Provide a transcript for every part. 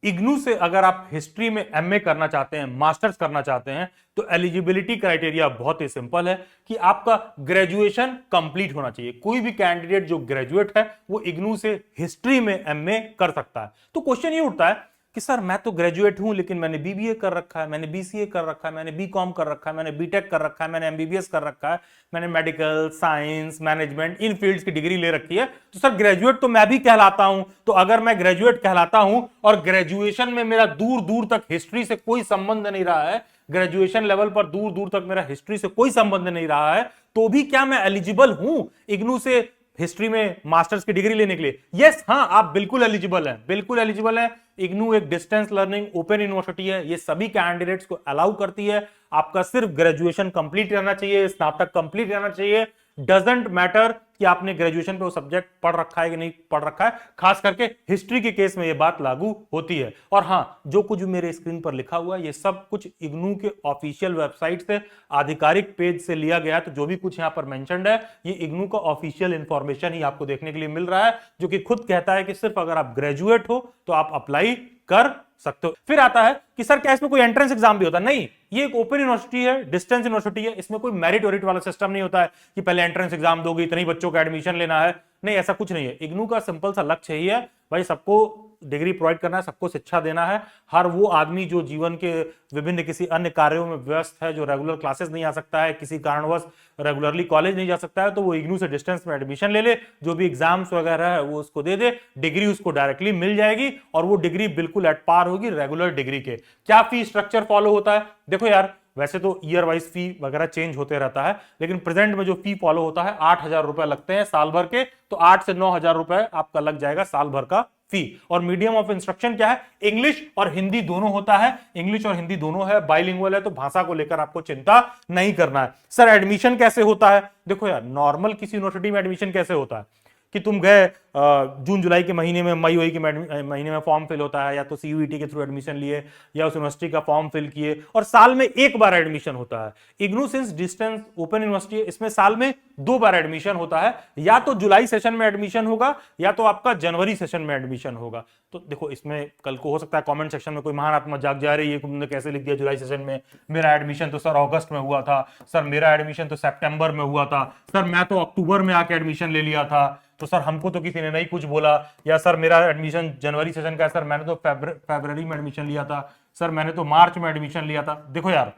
इग्नू से अगर आप हिस्ट्री में एमए करना चाहते हैं, मास्टर्स करना चाहते हैं, तो एलिजिबिलिटी क्राइटेरिया बहुत ही सिंपल है कि आपका ग्रेजुएशन कंप्लीट होना चाहिए। कोई भी कैंडिडेट जो ग्रेजुएट है वो इग्नू से हिस्ट्री में एमए कर सकता है। तो क्वेश्चन ये उठता है कि सर मैं तो ग्रेजुएट हूं, लेकिन मैंने बीबीए कर रखा है, मैंने बीसीए कर रखा है, मैंने बीकॉम कर रखा है, मैंने बीटेक कर रखा है, मैंने एमबीबीएस कर रखा है, मैंने मेडिकल साइंस मैनेजमेंट इन फील्ड्स की डिग्री ले रखी है, तो सर ग्रेजुएट तो मैं भी कहलाता हूं। तो अगर मैं ग्रेजुएट कहलाता हूं और ग्रेजुएशन में मेरा दूर दूर तक हिस्ट्री से कोई संबंध नहीं रहा है, ग्रेजुएशन लेवल पर दूर दूर तक मेरा हिस्ट्री से कोई संबंध नहीं रहा है, तो भी क्या मैं एलिजिबल हूं इग्नू से हिस्ट्री में मास्टर्स की डिग्री लेने के लिए? यस, हाँ, आप बिल्कुल एलिजिबल हैं, बिल्कुल एलिजिबल हैं। इग्नू एक डिस्टेंस लर्निंग ओपन यूनिवर्सिटी है, ये सभी कैंडिडेट्स को अलाउ करती है। आपका सिर्फ ग्रेजुएशन कंप्लीट रहना चाहिए, स्नातक कंप्लीट रहना चाहिए। डजंट मैटर कि आपने ग्रेजुएशन पे वो सब्जेक्ट पढ़ रखा है कि नहीं पढ़ रखा है, खास करके हिस्ट्री के केस में ये बात लागू होती है। और हाँ, जो कुछ मेरे स्क्रीन पर लिखा हुआ है ये सब कुछ इग्नू के ऑफिशियल वेबसाइट से, आधिकारिक पेज से लिया गया है। तो जो भी कुछ यहां पर मेंशन्ड है ये इग्नू का ऑफिशियल इंफॉर्मेशन ही आपको देखने के लिए मिल रहा है, जो कि खुद कहता है कि सिर्फ अगर आप ग्रेजुएट हो तो आप अप्लाई कर सकते हो। फिर आता है कि सर क्या इसमें कोई एंट्रेंस एग्जाम भी होता है? नहीं, ये एक ओपन यूनिवर्सिटी है, डिस्टेंस यूनिवर्सिटी है, इसमें कोई मेरिट वेरिट वाला सिस्टम नहीं होता है कि पहले एंट्रेंस एग्जाम दोगे इतने ही बच्चों का एडमिशन लेना है। नहीं, ऐसा कुछ नहीं है। इग्नू का सिंपल सा लक्ष्य यही है, भाई सबको डिग्री प्रोवाइड करना है, सबको शिक्षा देना है। हर वो आदमी जो जीवन के विभिन्न किसी अन्य कार्यों में व्यस्त है, जो रेगुलर क्लासेस नहीं आ सकता है, किसी कारणवश रेगुलरली कॉलेज नहीं जा सकता है, तो वो इग्नू से डिस्टेंस में एडमिशन ले ले, जो भी एग्जाम्स वगैरह है वो उसको दे दे, डिग्री उसको डायरेक्टली मिल जाएगी और वो डिग्री बिल्कुल एट पार होगी रेगुलर डिग्री के। क्या फी स्ट्रक्चर फॉलो होता है? देखो यार, वैसे तो ईयर वाइज फी वगैरह चेंज होते रहता है, लेकिन प्रेजेंट में जो फी फॉलो होता है 8,000 रुपए लगते हैं साल भर के। तो 8 से 9,000 रुपए आपका लग जाएगा साल भर का फी। और मीडियम ऑफ इंस्ट्रक्शन क्या है? इंग्लिश और हिंदी दोनों होता है। इंग्लिश और हिंदी दोनों है, बाइलिंगुअल है, तो भाषा को लेकर आपको चिंता नहीं करना है। सर एडमिशन कैसे होता है? देखो यार, नॉर्मल किसी यूनिवर्सिटी में एडमिशन कैसे होता है कि तुम गए जून जुलाई के महीने में, मई वई के महीने में फॉर्म फिल होता है, या तो सीयूईटी के थ्रू एडमिशन लिए या उस यूनिवर्सिटी का फॉर्म फिल किए, और साल में एक बार एडमिशन होता है। IGNOU since distance open university, इसमें साल में 2 बार एडमिशन होता है। या तो जुलाई सेशन में एडमिशन होगा या तो आपका जनवरी सेशन में एडमिशन होगा। तो देखो, इसमें कल को हो सकता है कमेंट सेक्शन में कोई महान आत्मा जाग जा रही है, तुमने कैसे लिख दिया जुलाई सेशन में, मेरा एडमिशन तो सर अगस्त में हुआ था, सर मेरा एडमिशन तो सितंबर में हुआ था, सर मैं तो अक्टूबर में आके एडमिशन ले लिया था, तो सर हमको तो किसी ने नहीं कुछ बोला, या सर मेरा एडमिशन जनवरी सेशन का है, सर मैंने तो फरवरी में एडमिशन लिया था, सर मैंने तो मार्च में एडमिशन लिया था। देखो यार,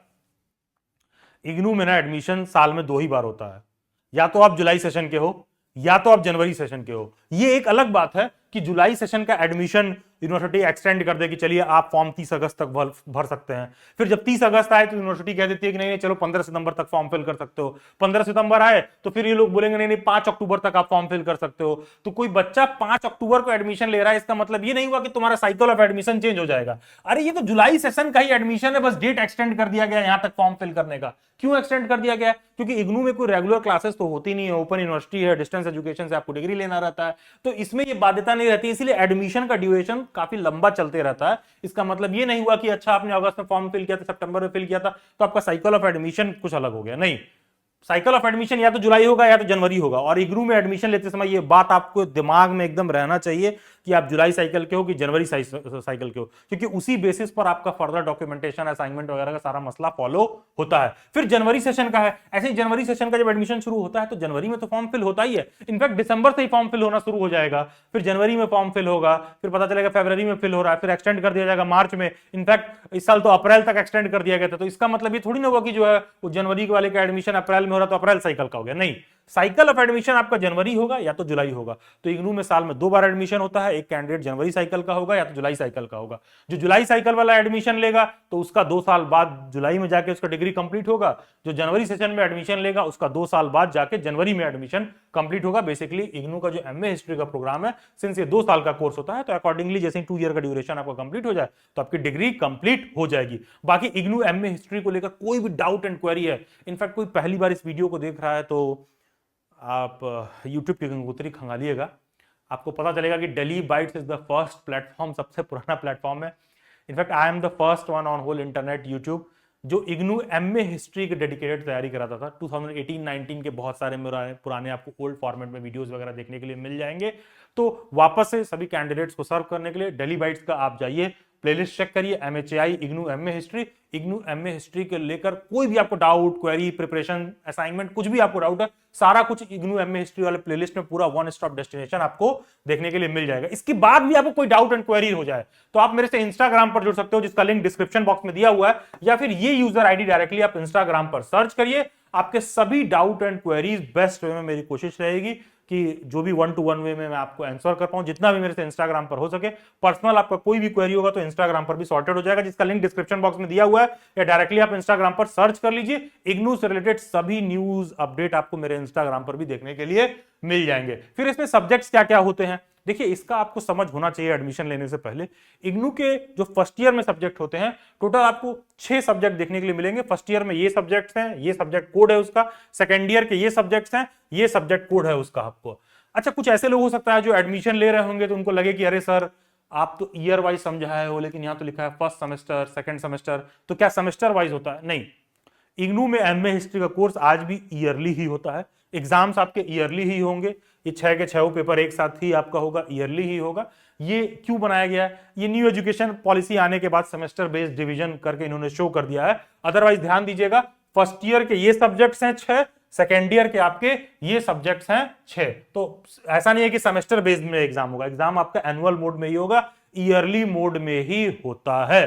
इग्नू में ना एडमिशन साल में 2 ही बार होता है। या तो आप जुलाई सेशन के हो या तो आप जनवरी सेशन के हो। ये एक अलग बात है कि जुलाई सेशन का एडमिशन यूनिवर्सिटी एक्सटेंड कर दे कि चलिए आप फॉर्म 30 अगस्त तक भर सकते हैं। फिर जब 30 अगस्त आए तो यूनिवर्सिटी कह देती है कि नहीं नहीं, चलो 15 सितंबर तक फॉर्म फिल कर सकते हो। 15 सितंबर आए तो फिर ये लोग बोलेंगे नहीं नहीं, 5 अक्टूबर तक आप फॉर्म फिल कर सकते हो। तो कोई बच्चा 5 अक्टूबर को एडमिशन ले रहा है, इसका मतलब ये नहीं हुआ कि तुम्हारा साइकिल ऑफ एडमिशन चेंज हो जाएगा। अरे ये तो जुलाई सेशन का ही एडमिशन है, बस डेट एक्सटेंड कर दिया गया यहां तक फॉर्म फिल करने का। क्यों एक्सटेंड कर दिया गया? क्योंकि इग्नू में कोई रेगुलर क्लासेस तो होती नहीं है, ओपन यूनिवर्सिटी है, डिस्टेंस एजुकेशन से आपको डिग्री लेना रहता है, तो इसमें ये बाध्यता नहीं रहती, इसलिए एडमिशन का ड्यूरेशन काफी लंबा चलते रहता है। इसका मतलब ये नहीं हुआ कि अच्छा आपने अगस्त में फॉर्म फिल किया था, सितंबर में फिल किया था, तो आपका साइकिल ऑफ एडमिशन कुछ अलग हो गया। नहीं, साइकिल ऑफ एडमिशन या तो जुलाई होगा या तो जनवरी होगा। और इग्नू में एडमिशन लेते समय ये बात आपको दिमाग में एकदम रहना चाहिए कि आप जुलाई साइकिल के हो कि जनवरी साइकिल के हो, क्योंकि उसी बेसिस पर आपका फर्दर डॉक्यूमेंटेशन, असाइनमेंट वगैरह का सारा मसला फॉलो होता है। फिर जनवरी सेशन का है, ऐसे ही जनवरी सेशन का जब एडमिशन शुरू होता है तो जनवरी में तो फॉर्म फिल होता ही है, इनफैक्ट दिसंबर से ही फॉर्म फिल होना शुरू हो जाएगा। फिर जनवरी में फॉर्म फिल होगा, फिर पता चलेगा फरवरी में फिल हो रहा है, फिर एक्सटेंड कर दिया जाएगा मार्च में। इनफैक्ट इस साल तो अप्रैल तक एक्सटेंड कर दिया गया था। तो इसका मतलब ये थोड़ी ना हुआ कि जो है वो जनवरी वाले का एडमिशन अप्रैल में हो रहा तो अप्रैल साइकिल का हो गया। नहीं, साइकिल ऑफ एडमिशन आपका जनवरी होगा या तो जुलाई होगा। तो इग्नू में साल में 2 बार एडमिशन होता है, एक कैंडिडेट जनवरी साइकिल का होगा या तो जुलाई साइकिल का होगा। जो जुलाई साइकिल वाला एडमिशन लेगा तो उसका 2 साल बाद जुलाई में जाके उसका डिग्री कंप्लीट होगा। जो जनवरी सेशन में एडमिशन लेगा उसका 2 साल बाद जाके जनवरी में एडमिशन कंप्लीट होगा। बेसिकली इग्नू का जो एमए हिस्ट्री का प्रोग्राम है, सिंस ये 2 साल का कोर्स होता है, तो अकॉर्डिंगली जैसे 2 ईयर का ड्यूरेशन आपका कंप्लीट हो जाए तो आपकी डिग्री कंप्लीट हो जाएगी। बाकी इग्नू एमए हिस्ट्री को लेकर कोई भी डाउट एंड क्वेरी है, इनफैक्ट कोई पहली बार इस वीडियो को देख रहा है तो आप YouTube की गंगोत्री खंगालिएगा, आपको पता चलेगा कि Daily Bytes is the first platform, सबसे पुराना प्लेटफॉर्म है। In fact I am the first one on whole internet YouTube जो इग्नू एमए हिस्ट्री के डेडिकेटेड तैयारी कराता था। 2018-19 के बहुत सारे पुराने आपको ओल्ड फॉर्मेट में वीडियोस वगैरह देखने के लिए मिल जाएंगे। तो वापस से सभी कैंडिडेट्स को सर्व करने के लिए डेली बाइट्स का आप जाइए, प्लेलिस्ट चेक करिए, MHAI IGNOU MA history, IGNOU MA history के लेकर कोई भी आपको डाउट, क्वेरी, प्रिपरेशन, असाइनमेंट, कुछ भी आपको डाउट है, सारा कुछ इग्नू एमए हिस्ट्री वाले प्लेलिस्ट में पूरा वन स्टॉप डेस्टिनेशन आपको देखने के लिए मिल जाएगा। इसके बाद भी आपको कोई डाउट एंड क्वेरी हो जाए तो आप मेरे से इंस्टाग्राम पर जुड़ सकते हो, जिसका लिंक डिस्क्रिप्शन बॉक्स में दिया हुआ है, या फिर ये यूजर आईडी डायरेक्टली आप इंस्टाग्राम पर सर्च करिए। आपके सभी doubt and queries best way में मेरी कोशिश रहेगी कि जो भी 1-to-1 वे में मैं आपको आंसर कर पाऊं, जितना भी मेरे से इंस्टाग्राम पर हो सके। पर्सनल आपका कोई भी क्वेरी होगा तो इंस्टाग्राम पर भी सॉर्टेड हो जाएगा, जिसका लिंक डिस्क्रिप्शन बॉक्स में दिया हुआ है, या डायरेक्टली आप इंस्टाग्राम पर सर्च कर लीजिए। इग्नू से रिलेटेड सभी न्यूज अपडेट आपको मेरे इंस्टाग्राम पर भी देखने के लिए मिल जाएंगे। फिर इसमें सब्जेक्ट्स क्या क्या होते हैं, देखिए इसका आपको समझ होना चाहिए एडमिशन लेने से पहले। इग्नू के जो फर्स्ट ईयर में सब्जेक्ट होते हैं, टोटल आपको 6 सब्जेक्ट देखने के लिए मिलेंगे। फर्स्ट ईयर में ये सब्जेक्ट्स हैं, ये सब्जेक्ट कोड है उसका। सेकेंड ईयर के ये सब्जेक्ट्स हैं, ये सब्जेक्ट कोड है उसका आपको। अच्छा, कुछ ऐसे लोग हो सकता है जो एडमिशन ले रहे होंगे तो उनको लगे कि अरे सर आप तो ईयर वाइज समझाए हो, लेकिन यहां तो लिखा है फर्स्ट सेमेस्टर, सेकंड सेमेस्टर, तो क्या सेमेस्टर वाइज होता है? नहीं, इग्नू में एमए हिस्ट्री का कोर्स आज भी ईयरली ही होता है। एग्जाम्स आपके ईयरली ही होंगे, ये 6 के 6 पेपर एक साथ ही आपका होगा, ईयरली ही होगा। ये क्यों बनाया गया है? ये न्यू एजुकेशन पॉलिसी आने के बाद सेमेस्टर बेस्ड डिवीजन करके इन्होंने शो कर दिया है। अदरवाइज ध्यान दीजिएगा, फर्स्ट ईयर के ये सब्जेक्ट्स हैं 6, सेकेंड ईयर के आपके ये सब्जेक्ट्स हैं 6। तो ऐसा नहीं है कि सेमेस्टर बेस्ड में एग्जाम होगा, एग्जाम आपका एनुअल मोड में ही होगा, ईयरली मोड में ही होता है।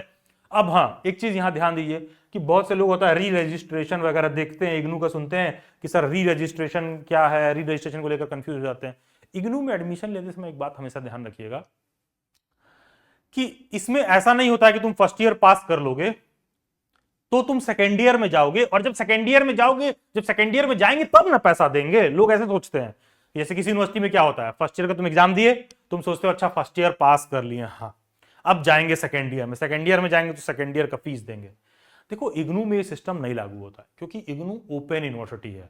अब हाँ, एक चीज यहां ध्यान दीजिए कि बहुत से लोग होता है री रजिस्ट्रेशन वगैरह देखते हैं, इग्नू का सुनते हैं कि सर री रजिस्ट्रेशन क्या है, री रजिस्ट्रेशन को लेकर कंफ्यूज हो जाते हैं। इग्नू में एडमिशन लेते समय एक बात हमेशा ध्यान रखिएगा कि इसमें ऐसा नहीं होता है कि तुम फर्स्ट ईयर पास कर लोगे तो तुम सेकेंड ईयर में जाओगे, और जब सेकेंड ईयर में जाओगे, जब सेकेंड ईयर में जाएंगे तब ना पैसा देंगे। लोग ऐसे सोचते हैं। जैसे किसी यूनिवर्सिटी में क्या होता है, फर्स्ट ईयर का तुम एग्जाम दिए, तुम सोचते हो अच्छा फर्स्ट ईयर पास कर लिए, हाँ अब जाएंगे सेकेंड ईयर में, सेकेंड ईयर में जाएंगे तो सेकेंड ईयर का फीस देंगे। देखो इग्नू में ये सिस्टम नहीं लागू होता है, क्योंकि इग्नू ओपन यूनिवर्सिटी है।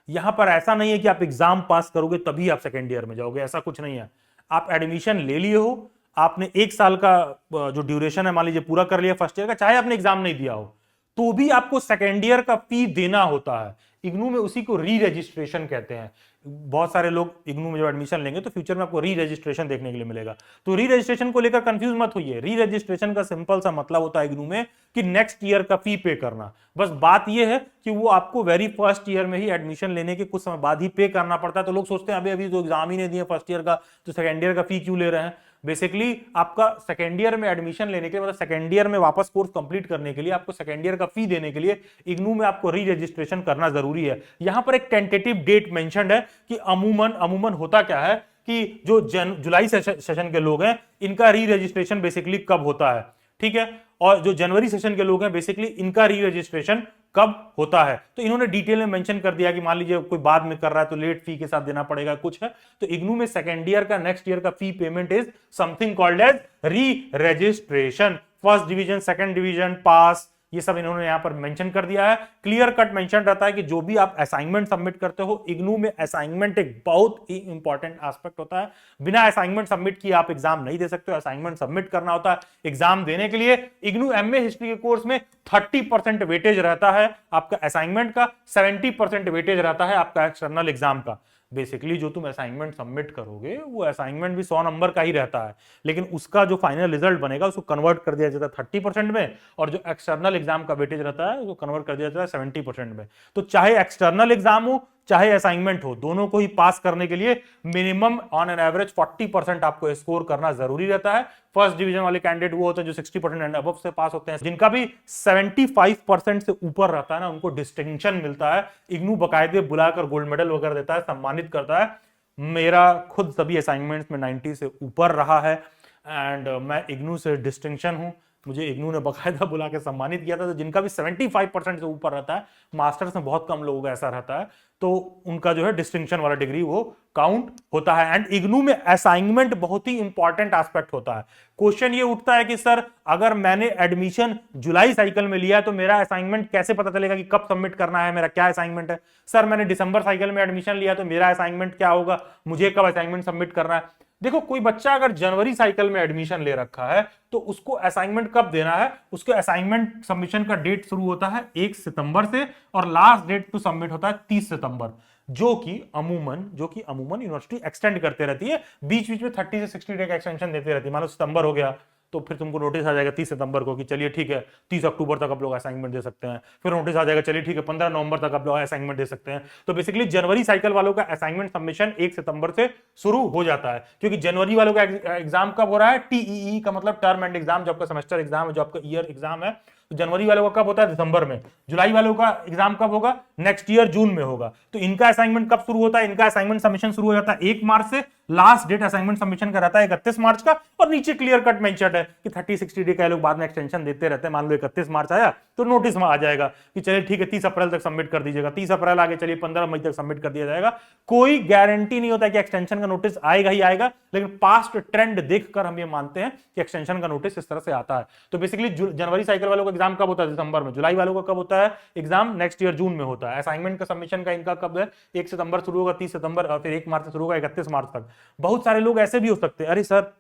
यहां पर ऐसा नहीं है कि आप एग्जाम पास करोगे तभी आप सेकेंड ईयर में जाओगे, ऐसा कुछ नहीं है। आप एडमिशन ले लिए हो, आपने 1 साल का जो ड्यूरेशन है मान लीजिए पूरा कर लिया फर्स्ट ईयर का, चाहे आपने एग्जाम नहीं दिया हो तो भी आपको सेकेंड ईयर का फी देना होता है। इग्नू में उसी को री रजिस्ट्रेशन कहते हैं। बहुत सारे लोग इग्नू में जब एडमिशन लेंगे तो फ्यूचर में आपको री रजिस्ट्रेशन देखने के लिए मिलेगा। तो री रजिस्ट्रेशन को लेकर कंफ्यूज मत होइए। री रजिस्ट्रेशन का सिंपल सा मतलब होता है इग्नू में कि नेक्स्ट ईयर का फी पे करना। बस बात यह है कि वो आपको वेरी फर्स्ट ईयर में ही एडमिशन लेने के कुछ समय बाद ही पे करना पड़ता है। तो लोग सोचते हैं अभी तो एग्जाम ही नहीं दिए फर्स्ट ईयर का, तो सेकेंड ईयर का फी क्यों ले रहे हैं। बेसिकली आपका सेकेंड ईयर में एडमिशन लेने के लिए, मतलब सेकेंड ईयर में वापस कोर्स कंप्लीट करने के लिए आपको सेकेंड ईयर का फी देने के लिए इग्नू में आपको री रजिस्ट्रेशन करना जरूरी है। यहां पर एक टेंटेटिव डेट मेंशन्ड है कि अमूमन होता क्या है कि जो जुलाई सेशन के लोग हैं इनका री रजिस्ट्रेशन बेसिकली कब होता है, ठीक है, और जो जनवरी सेशन के लोग हैं बेसिकली इनका री रजिस्ट्रेशन कब होता है। तो इन्होंने डिटेल में मेंशन कर दिया कि मान लीजिए कोई बाद में कर रहा है तो लेट फी के साथ देना पड़ेगा कुछ है। तो इग्नू में सेकेंड ईयर का नेक्स्ट ईयर का fee payment is something called as re registration. First division, second division, pass, ये सब इन्होंने यहां पर मेंशन कर दिया है। क्लियर कट मेंशन रहता है कि जो भी आप असाइनमेंट सबमिट करते हो, इग्नू में असाइनमेंट एक बहुत ही इंपॉर्टेंट एस्पेक्ट होता है। बिना असाइनमेंट सबमिट किए आप एग्जाम नहीं दे सकते हो, असाइनमेंट सबमिट करना होता है। एग्जाम देने के लिए इग्नू एमए हिस्ट्री के कोर्स में 30% वेटेज रहता है आपका असाइनमेंट का, 70% वेटेज रहता है आपका एक्सटर्नल एग्जाम का। बेसिकली जो तुम असाइनमेंट सबमिट करोगे वो असाइनमेंट भी 100 नंबर का ही रहता है, लेकिन उसका जो फाइनल रिजल्ट बनेगा उसको कन्वर्ट कर दिया जाता है 30% में, और जो एक्सटर्नल एग्जाम का वेटेज रहता है उसको कन्वर्ट कर दिया जाता है 70% में। तो चाहे एक्सटर्नल एग्जाम हो चाहे असाइनमेंट हो, दोनों को ही पास करने के लिए मिनिमम ऑन एन एवरेज 40% आपको स्कोर करना जरूरी रहता है। फर्स्ट डिवीजन वाले कैंडिडेट वो होते हैं जो 60% एंड अबव से पास होते हैं। जिनका भी 75% से ऊपर रहता है ना, उनको डिस्टिंक्शन मिलता है। इग्नू बाकायदे बुलाकर गोल्ड मेडल वगैरह देता है, सम्मानित करता है। मेरा खुद सभी असाइनमेंट्स में 90 से ऊपर रहा है एंड मैं इग्नू से डिस्टिंक्शन हूं। मुझे इग्नू ने बाकायदा बुला के सम्मानित किया था। तो जिनका भी 75% से ऊपर रहता है, मास्टर्स में बहुत कम लोगों का ऐसा रहता है, तो उनका जो है डिस्टिंक्शन वाला डिग्री वो काउंट होता है। एंड इग्नू में असाइनमेंट बहुत ही इंपॉर्टेंट एस्पेक्ट होता है। क्वेश्चन ये उठता है कि सर अगर मैंने एडमिशन जुलाई साइकिल में लिया है तो मेरा असाइनमेंट कैसे पता चलेगा कि कब सबमिट करना है, मेरा क्या असाइनमेंट है। सर मैंने दिसंबर साइकिल में एडमिशन लिया तो मेरा असाइनमेंट क्या होगा, मुझे कब असाइनमेंट सबमिट करना है। देखो कोई बच्चा अगर जनवरी साइकिल में एडमिशन ले रखा है तो उसको असाइनमेंट कब देना है, उसके असाइनमेंट सबमिशन का डेट शुरू होता है 1 सितंबर से और लास्ट डेट टू सबमिट होता है 30 सितंबर, जो कि अमूमन यूनिवर्सिटी एक्सटेंड करते रहती है। बीच बीच में 30 से 60 डे का एक्सटेंशन देते रहती है। मान लो सितंबर हो गया तो फिर तुमको नोटिस आ जाएगा 30 सितंबर को कि चलिए ठीक है 30 अक्टूबर तक आप लोग असाइनमेंट दे सकते हैं, फिर नोटिस आ जाएगा चलिए ठीक है 15 नवंबर तक आप लोग असाइनमेंट दे सकते हैं। तो बेसिकली जनवरी साइकिल वालों का असाइनमेंट सबमिशन 1 सितंबर से शुरू हो जाता है, क्योंकि जनवरी वालों का एग्जाम कब हो रहा है, टीईई का मतलब टर्म एंड एग्जाम, जो आपका सेमेस्टर एग्जाम है, जो आपका ईयर एग्जाम है, तो जनवरी वालों का कब होता है, दिसंबर में। जुलाई वालों का एग्जाम कब होगा, नेक्स्ट ईयर जून में होगा। तो इनका असाइनमेंट कब शुरू होता है, इनका असाइनमेंट सबमिशन शुरू हो जाता है 1 मार्च से, लास्ट डेट असाइनमेंट सबमिशन का रहता है 31 मार्च का, और नीचे क्लियर कट मेंशन है कि 30-60 डे का लोग बाद में एक्सटेंशन देते रहते हैं। मान लो 31 मार्च आया तो नोटिस में आ जाएगा कि चलिए ठीक है 30 अप्रैल तक सबमिट कर दीजिएगा, 30 अप्रैल आगे चलिए 15 मई तक सबमिट कर दिया जाएगा। कोई गारंटी नहीं होता कि एक्सटेंशन का नोटिस आएगा ही आएगा, लेकिन पास्ट ट्रेंड देखकर हम ये मानते हैं कि एक्सटेंशन का नोटिस इस तरह से आता है। तो बेसिकली जनवरी साइकिल वालों का एग्जाम कब होता है, दिसंबर में। जुलाई वालों का कब होता है एग्जाम, नेक्स्ट ईयर जून में होता है। असाइनमेंट का सबमिशन का इनका कब है, 1 सितंबर शुरू होगा, 30 सितंबर, और फिर 1 मार्च से शुरू होगा 31 मार्च तक। बहुत सारे लोग ऐसे भी हो सकते हैं, अरे सर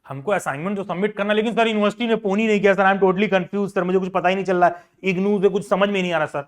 हमको असाइनमेंट तो सबमिट करना, लेकिन सर यूनिवर्सिटी ने फोन ही नहीं किया, sir I am totally confuse, sir मुझे कुछ पता ही नहीं चल रहा है, इग्नू से कुछ समझ में नहीं आ रहा सर।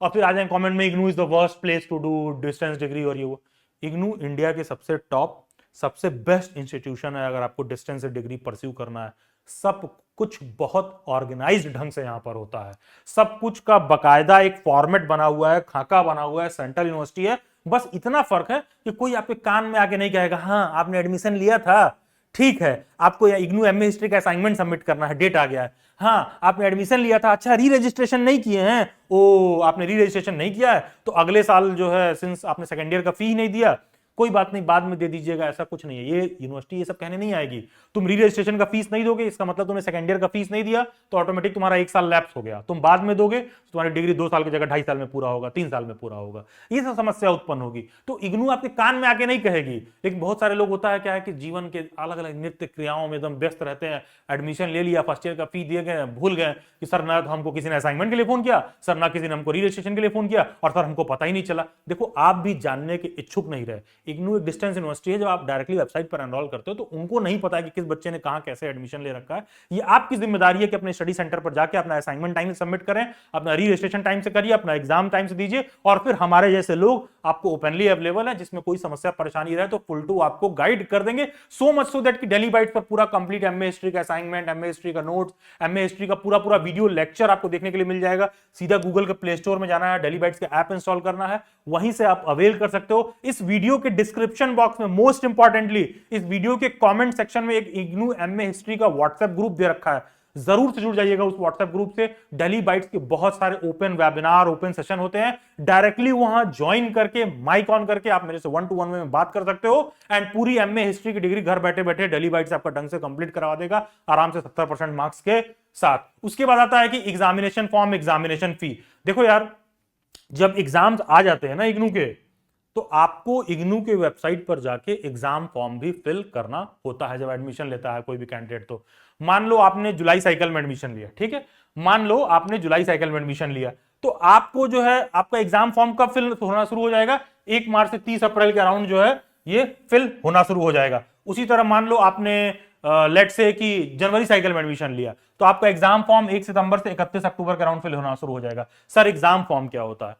और फिर आ जाए कमेंट में IGNOU is the worst place to do distance degree और ये वो। इग्नू इंडिया के सबसे टॉप, सबसे बेस्ट इंस्टीट्यूशन है अगर आपको डिस्टेंस डिग्री परस्यू करना है। सब कुछ बहुत ऑर्गेनाइज्ड ढंग से यहां पर होता है, सब कुछ का बकायदा एक फॉर्मेट बना हुआ है, खाका बना हुआ है, सेंट्रल यूनिवर्सिटी है। बस इतना फर्क है कि कोई आपके कान में आके नहीं कहेगा हाँ आपने एडमिशन लिया था, ठीक है आपको इग्नू एमए हिस्ट्री का असाइनमेंट सबमिट करना है, डेट आ गया है, हाँ आपने एडमिशन लिया था, अच्छा री रजिस्ट्रेशन नहीं किए हैं, ओ आपने री रजिस्ट्रेशन नहीं किया है तो अगले साल जो है सिंस आपने सेकेंड ईयर का फी नहीं दिया, कोई बात नहीं बाद में दे दीजिएगा, ऐसा कुछ नहीं है। ये यूनिवर्सिटी ये सब कहने नहीं आएगी। तुम री रजिस्ट्रेशन का फीस नहीं दोगे, इसका मतलब तुमने सेकंड ईयर का फीस नहीं दिया तो ऑटोमेटिक तुम्हारा 1 साल लैप्स हो गया। तुम बाद में दोगे तो तुम्हारी डिग्री 2 साल की जगह 2.5 साल में पूरा होगा, 3 साल में पूरा होगा। ये सब समस्या उत्पन्न होगी। तो इग्नू आपके कान में आके नहीं कहेगी, लेकिन बहुत सारे लोग होता है क्या है कि जीवन के अलग अलग नित्य क्रियाओं में एकदम व्यस्त रहते हैं। एडमिशन ले लिया, फर्स्ट ईयर का फी दिए गए, भूल गए कि सर ना तो हमको किसी ने असाइनमेंट के लिए फोन किया, सर ना किसी ने हमको री रजिस्ट्रेशन के लिए फोन किया, और सर हमको पता ही नहीं चला। देखो आप भी जानने के इच्छुक नहीं रहे। इग्नू एक डिस्टेंस यूनिवर्सिटी है, जब आप डायरेक्टली वेबसाइट पर एनरोल करते हो तो उनको नहीं पता है कि किस बच्चे ने कहां कैसे एडमिशन ले रखा है। ये आपकी जिम्मेदारी है कि अपने स्टडी सेंटर पर जाके अपना असाइनमेंट टाइम से सबमिट करें, अपना री रजिस्ट्रेशन टाइम से करिए, अपना एग्जाम टाइम से दीजिए, और फिर हमारे जैसे लोग आपको ओपनली अवेलेबल है, जिसमें कोई समस्या परेशानी रहे तो फुल टू आपको गाइड कर देंगे। सो मच सो दैट कि डेली बाइट्स पर पूरा कंप्लीट एमए हिस्ट्री का असाइनमेंट, एमए हिस्ट्री का नोट्स, एमए हिस्ट्री का पूरा पूरा वीडियो लेक्चर आपको देखने के लिए मिल जाएगा। सीधा गूगल के प्ले स्टोर में जाना है, डेली बाइट्स का ऐप इंस्टॉल करना है, वहीं से आप अवेल कर सकते हो। इस वीडियो के डिस्क्रिप्शन बॉक्स में मोस्ट इंपॉर्टेंटली इस वीडियो के कमेंट सेक्शन में एक इग्नू एमए हिस्ट्री का व्हाट्सएप ग्रुप दे रखा है, जरूर से जुड़ जाइएगा उस व्हाट्सएप ग्रुप से। डेली बाइट्स के बहुत सारे ओपन वेबिनार, ओपन सेशन होते हैं, डायरेक्टली वहां ज्वाइन करके माइक ऑन करके आप मेरे से 1-to-1 में बात कर सकते हो, एंड पूरी एमए हिस्ट्री की डिग्री घर बैठे बैठे डेली बाइट्स आपका ढंग से कंप्लीट करवा देगा आराम से 70% मार्क्स के साथ। उसके बाद आता है कि एग्जामिनेशन फॉर्म, एग्जामिनेशन फी। देखो यार जब एग्जाम्स आ जाते हैं ना इग्नू के, तो आपको इग्नू के वेबसाइट पर जाके एग्जाम फॉर्म भी फिल करना होता है जब एडमिशन लेता है कोई भी कैंडिडेट। तो मान लो आपने जुलाई साइकिल में एडमिशन लिया, ठीक है, मान लो आपने जुलाई साइकिल में एडमिशन लिया, तो आपको जो है आपका एग्जाम फॉर्म कब फिल होना शुरू हो जाएगा, 1 मार्च से 30 अप्रैल के अराउंड जो है ये फिल होना शुरू हो जाएगा। उसी तरह मान लो आपने लेट से कि जनवरी साइकिल में एडमिशन लिया, तो आपका एग्जाम फॉर्म 1 सितंबर से 31 अक्टूबर के अराउंड फिल होना शुरू हो जाएगा। सर एग्जाम फॉर्म क्या होता है?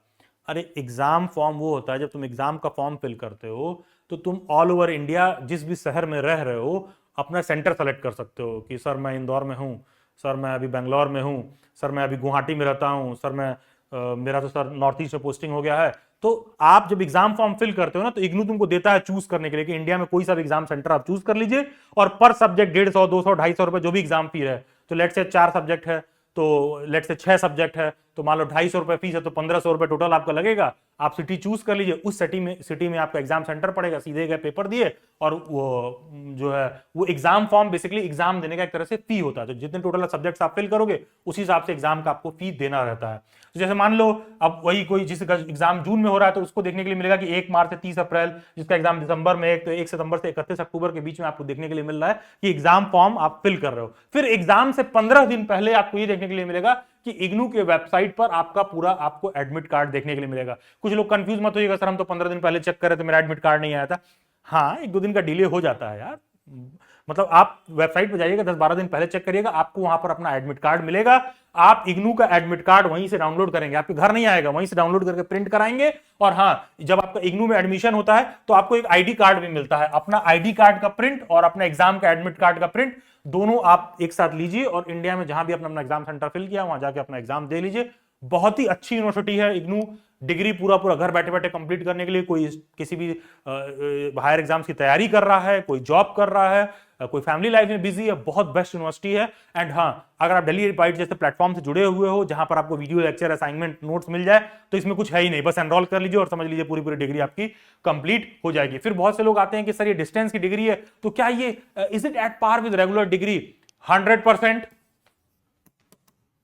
अरे एग्जाम फॉर्म वो होता है जब तुम एग्जाम का फॉर्म फिल करते हो तो तुम ऑल ओवर इंडिया जिस भी शहर में रह रहे हो अपना सेंटर सेलेक्ट कर सकते हो कि सर मैं इंदौर में हूँ, सर मैं अभी बेंगलोर में हूँ, सर मैं अभी गुवाहाटी में रहता हूँ, सर मैं मेरा तो सर नॉर्थ ईस्ट में पोस्टिंग हो गया है। तो आप जब एग्जाम फॉर्म फिल करते हो ना तो इग्नू तुमको देता है चूज करने के लिए कि इंडिया में कोई सा भी एग्जाम सेंटर आप चूज कर लीजिए, और पर सब्जेक्ट 150, 200, 250 रुपए जो भी एग्जाम फी है। तो लेट से 4 सब्जेक्ट है तो लेट से 6 सब्जेक्ट है तो मान लो 250 रुपए फीस है तो 1500 रुपए टोटल आपका लगेगा। आप सिटी चूज कर लीजिए, उस सिटी में आपका एग्जाम सेंटर पड़ेगा, सीधे गए पेपर दिए, और वो जो है वो एग्जाम फॉर्म बेसिकली एग्जाम देने का एक तरह से फी होता है। तो जितने टोटल सब्जेक्ट्स आप फिल करोगे उसी हिसाब से एग्जाम का आपको फी देना रहता है। तो जैसे मान लो अब वही कोई जिसका एग्जाम जून में हो रहा है तो उसको देखने के लिए मिलेगा कि 1 मार्च से 30 अप्रैल, जिसका एग्जाम दिसंबर में तो 1 सितंबर से 31 अक्टूबर के बीच में आपको देखने के लिए मिल रहा है कि एग्जाम फॉर्म आप फिल कर रहे हो। फिर एग्जाम से 15 दिन पहले आपको ये देखने के लिए मिलेगा कि इग्नू के वेबसाइट पर आपका पूरा आपको एडमिट कार्ड देखने के लिए मिलेगा। कुछ लोग कंफ्यूज मत होइएगा, सर हम तो 15 दिन पहले चेक कर रहे थे मेरा एडमिट कार्ड नहीं आया था। हाँ 1-2 दिन का डिले हो जाता है यार, मतलब आप वेबसाइट पे जाइएगा 10-12 दिन पहले चेक करिएगा, आपको वहां पर अपना एडमिट कार्ड मिलेगा। आप इग्नू का एडमिट कार्ड वहीं से डाउनलोड करेंगे, आपके घर नहीं आएगा, वहीं से डाउनलोड करके प्रिंट कराएंगे। और हाँ जब आपका इग्नू में एडमिशन होता है तो आपको एक आईडी कार्ड भी मिलता है, अपना आईडी कार्ड का प्रिंट और अपना एग्जाम का एडमिट कार्ड का प्रिंट दोनों आप एक साथ लीजिए और इंडिया में जहां भी अपना अपना एग्जाम सेंटर फिल किया वहां जाके अपना एग्जाम दे लीजिए। बहुत ही अच्छी यूनिवर्सिटी है इग्नू। डिग्री पूरा पूरा घर बैठे बैठे कंप्लीट करने के लिए, कोई किसी भी हायर एग्जाम्स की तैयारी कर रहा है, कोई जॉब कर रहा है, कोई फैमिली लाइफ में बिजी है, बहुत बेस्ट यूनिवर्सिटी है। एंड हाँ, अगर आप दिल्ली बाइट जैसे प्लेटफॉर्म से जुड़े हुए हो जहां पर आपको वीडियो लेक्चर असाइनमेंट नोट्स मिल जाए, तो इसमें कुछ है ही नहीं, बस एनरोल कर लीजिए और समझ लीजिए पूरी पूरी डिग्री आपकी कंप्लीट हो जाएगी। फिर बहुत से लोग आते हैं कि सर ये डिस्टेंस की डिग्री है तो क्या ये is it at par with regular degree? 100%,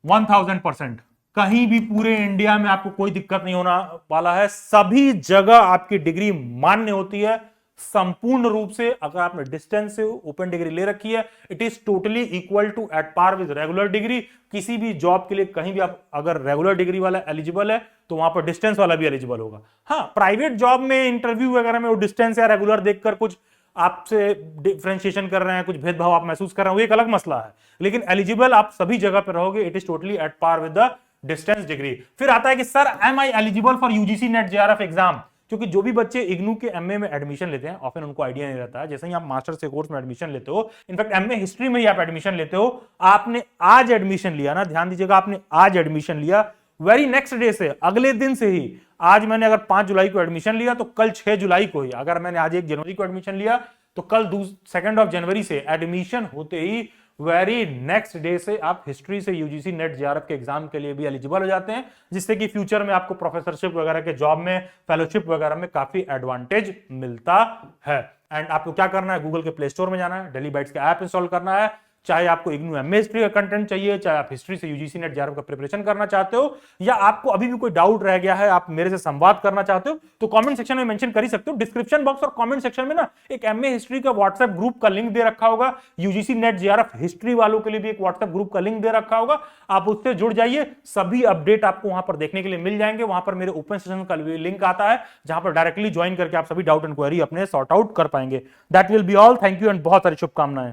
1000%, कहीं भी पूरे इंडिया में आपको कोई दिक्कत नहीं होना वाला है। सभी जगह आपकी डिग्री मान्य होती है संपूर्ण रूप से। अगर आपने डिस्टेंस से ओपन डिग्री ले रखी है, it is totally equal to at par with regular degree. किसी भी जॉब के लिए कहीं भी आप अगर रेगुलर डिग्री वाला एलिजिबल है तो वहां पर डिस्टेंस वाला भी एलिजिबल होगा। हाँ, प्राइवेट जॉब में इंटरव्यू वगैरह में वो डिस्टेंस या रेगुलर देखकर कुछ आपसे डिफरेंशिएशन कर रहे हैं, कुछ भेदभाव आप महसूस कर रहे हैं, वो एक अलग मसला है। लेकिन एलिजिबल आप सभी जगह पर रहोगे, it is totally at par with the distance degree. फिर आता है कि sir am I eligible for UGC NET JRF exam? क्योंकि जो भी बच्चे इग्नू के एमए में एडमिशन लेते हैं ऑफन उनको आइडिया नहीं रहता है। जैसे ही आप मास्टर्स के कोर्स में एडमिशन लेते हो, इनफैक्ट एमए हिस्ट्री में ही आप एडमिशन लेते हो, आपने आज एडमिशन लिया ना, ध्यान दीजिएगा, आपने आज एडमिशन लिया, वेरी नेक्स्ट डे से, अगले दिन से ही, आज मैंने अगर 5 जुलाई को एडमिशन लिया तो कल 6 जुलाई को ही, अगर मैंने आज 1 जनवरी को एडमिशन लिया तो कल 2 जनवरी से एडमिशन होते ही वेरी नेक्स्ट डे से आप हिस्ट्री से यूजीसी नेट जेआरएफ के एग्जाम के लिए भी एलिजिबल हो जाते हैं, जिससे कि फ्यूचर में आपको प्रोफेसरशिप वगैरह के जॉब में, फेलोशिप वगैरह में काफी एडवांटेज मिलता है। एंड आपको क्या करना है, गूगल के प्ले स्टोर में जाना है, डेली बाइट्स का ऐप इंस्टॉल करना है। चाहे आपको इग्नू एमए हिस्ट्री का कंटेंट चाहिए, चाहे आप हिस्ट्री से यूजीसी नेट जेआरएफ का प्रिपरेशन करना चाहते हो, या आपको अभी भी कोई डाउट रह गया है, आप मेरे से संवाद करना चाहते हो, तो कमेंट सेक्शन में मेंशन कर ही सकते हो। डिस्क्रिप्शन बॉक्स और कमेंट सेक्शन में ना एक एमए हिस्ट्री का व्हाट्सएप ग्रुप का लिंक दे रखा होगा, यूजीसी नेट जेआरएफ हिस्ट्री वालों के लिए भी एक व्हाट्सएप ग्रुप का लिंक दे रखा होगा, आप उससे जुड़ जाइए। सभी अपडेट आपको वहां पर देखने के लिए मिल जाएंगे। वहां पर मेरे ओपन सेशन का लिंक आता है जहां पर डायरेक्टली ज्वाइन करके आप सभी डाउट एंड क्वेरी अपने सॉर्ट आउट कर पाएंगे। That will be all, thank you and बहुत सारी शुभकामनाएं।